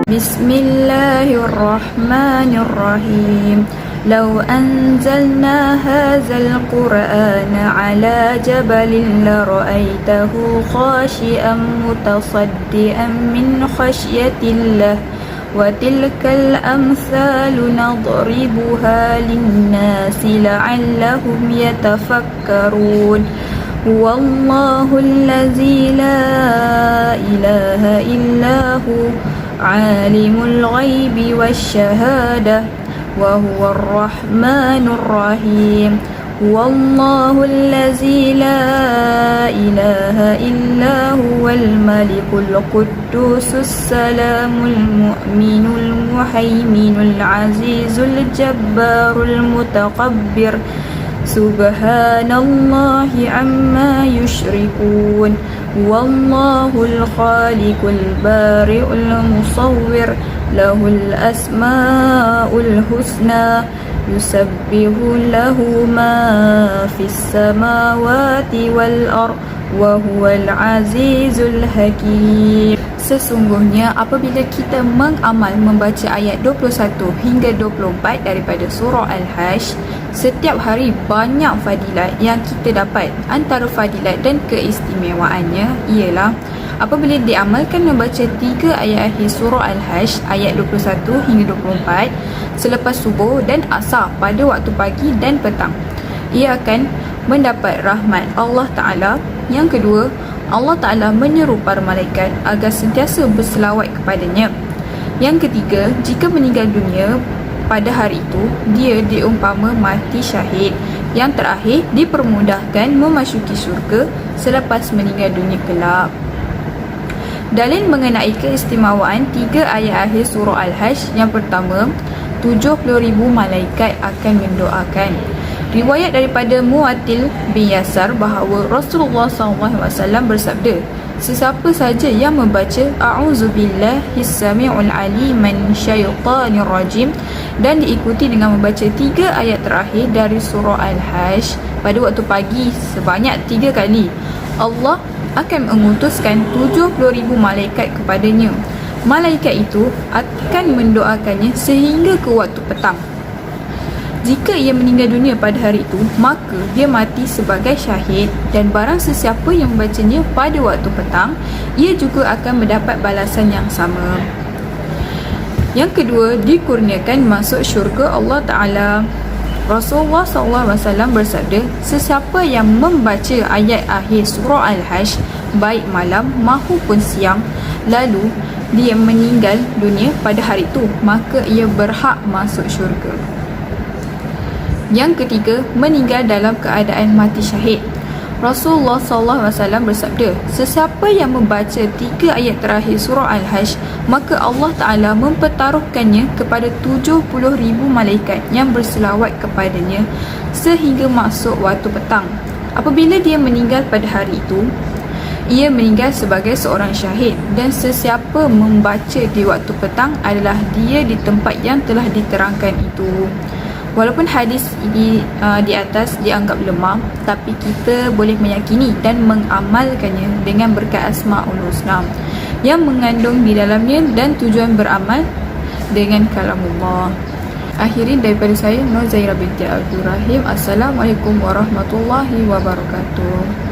Bismillahirrahmanirrahim. Lau anzalna hadzal Qur'ana ala jabalin la ra'aitahu khashi'an mutasaddian min khasyatillah wa tilkal amsalu nadribuha linnasi la'allahum yatafakkarun. Huwallahu allazi la ilaha illahu alimul ghaibi wasyahadah wa huwar rahmanur rahim. Huwallahu allazi la ilaha illa huwal malikul quddusus salamul mu'minul muhaiminul azizul jabbarul mutakabbir. Subhanallahi amma yushrikun. Wallahul khaliqul bari'ul musawwir. Lahul asma'ul husna. Yusabbihu lahu ma fis samawati wal ard wa huwal azizul hakim. Sesungguhnya apabila kita mengamal membaca ayat 21 hingga 24 daripada surah Al-Hajj, setiap hari banyak fadilat yang kita dapat. Antara fadilat dan keistimewaannya ialah apabila diamalkan membaca 3 ayat akhir surah Al-Hajj ayat 21 hingga 24 selepas subuh dan asar pada waktu pagi dan petang, ia akan mendapat rahmat Allah Ta'ala. Yang kedua, Allah Ta'ala menyeru para malaikat agar sentiasa berselawat kepadanya. Yang ketiga, jika meninggal dunia pada hari itu, dia diumpama mati syahid. Yang terakhir, dipermudahkan memasuki syurga selepas meninggal dunia kelak. Dalil mengenai keistimewaan 3 ayat akhir surah Al-Hajj. Yang pertama, 70,000 malaikat akan mendoakan. Riwayat daripada Mu'attil bin Yasar bahawa Rasulullah SAW bersabda, sesiapa saja yang membaca A'udzubillahi sami'ul alim min syaitanir rajim dan diikuti dengan membaca 3 ayat terakhir dari surah Al-Hajj pada waktu pagi sebanyak 3 kali, Allah akan mengutuskan 70,000 malaikat kepadanya. Malaikat itu akan mendoakannya sehingga ke waktu petang. Jika ia meninggal dunia pada hari itu, maka dia mati sebagai syahid, dan barang sesiapa yang membacanya pada waktu petang, ia juga akan mendapat balasan yang sama. Yang kedua, dikurniakan masuk syurga Allah Ta'ala. Rasulullah SAW bersabda, sesiapa yang membaca ayat akhir surah Al-Hajj baik malam maupun siang, lalu dia meninggal dunia pada hari itu, maka ia berhak masuk syurga. Yang ketiga, meninggal dalam keadaan mati syahid. Rasulullah SAW bersabda, sesiapa yang membaca 3 ayat terakhir surah Al-Hajj, maka Allah Ta'ala mempertaruhkannya kepada 70,000 malaikat yang berselawat kepadanya sehingga masuk waktu petang. Apabila dia meninggal pada hari itu, ia meninggal sebagai seorang syahid, dan sesiapa membaca di waktu petang adalah dia di tempat yang telah diterangkan itu. Walaupun hadis di atas dianggap lemah, tapi kita boleh meyakini dan mengamalkannya dengan berkat Asma'ul Husna yang mengandung di dalamnya dan tujuan beramal dengan kalamullah. Akhiri daripada saya, Nur Zaira binti Abdul Rahim. Assalamualaikum warahmatullahi wabarakatuh.